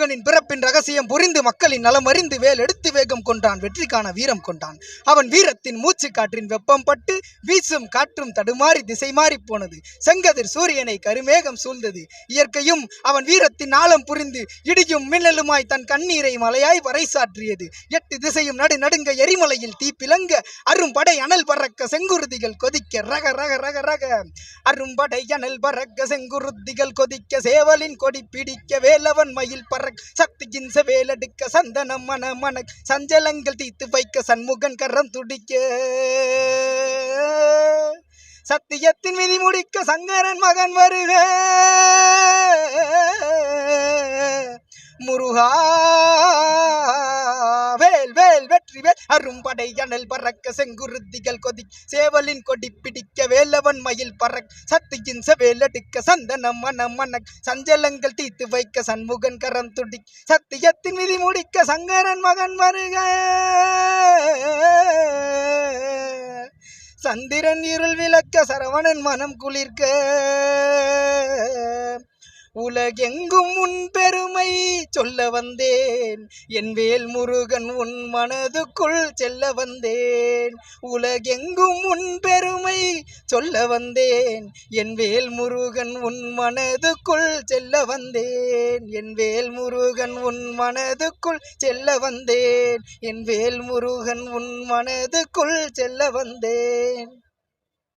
முருகனின் பிறப்பின் ரகசியம் புரிந்து மக்களின் நலம் அறிந்து வேல் எடுத்து வேகம் கொண்டான், வெற்றிக்கான வீரம் கொண்டான். அவன் வீரத்தின் மூச்சு காற்றின் வெப்பம் பட்டு வீசும் காற்றும் தடுமாறி திசை மாறி போனது. செங்கதிர் சூரியனை கருமேகம் சூழ்ந்தது. இயற்கையும் அவன் வீரத்தின் ஆழம் புரிந்து இடியும் மின்னலுமாய் தன் கண்ணீரை மலையாய் வரைசாற்றியது. 8 திசையும் நடு நடுங்க எரிமலையில் தீப்பிலங்க அரும்படை அனல் பறக்க செங்குருதிகள் கொதிக்க ரக ரக ரக ரக அரும்படை அனல் பறக்க செங்குருதிகள் கொதிக்க சேவலின் கொடி பிடிக்க வேலவன் மயில் பறக்க சக்தியின் வேலெடுக்க சந்தனம் மன மன சஞ்சலங்கள் தீத்து வைக்க சண்முகன் கரம் துடிக்க சத்தியத்தின் விதி முடிக்க சங்கரன் மகன் வருக முருகா வேல் வேல் வெற்றி வேல் அரும்படை அனல் பறக்க செங்குருதிகள் கொதி சேவலின் கொடி பிடிக்க வேலவன் மயில் பறக்க சத்தியின் வேலெடுக்க சந்தனம் மனம் மன சஞ்சலங்கள் தீத்து வைக்க சண்முகன் கரம் துடி சத்தியத்தின் விதி முடிக்க சங்கரன் மகன் வருக சந்திரன் இருள் விளக்க சரவணன் மனம் குளிர்க்க உலகெங்கும் உன் பெருமை சொல்ல வந்தேன் என் வேல் முருகன் உன் மனதுக்குள் செல்ல வந்தேன் உலகெங்கும் உன் பெருமை சொல்ல வந்தேன் என் வேல் முருகன் உன் மனதுக்குள் செல்ல வந்தேன் என் வேல் முருகன் உன் மனதுக்குள் செல்ல வந்தேன் என் வேல் முருகன் உன் மனதுக்குள் செல்ல வந்தேன்.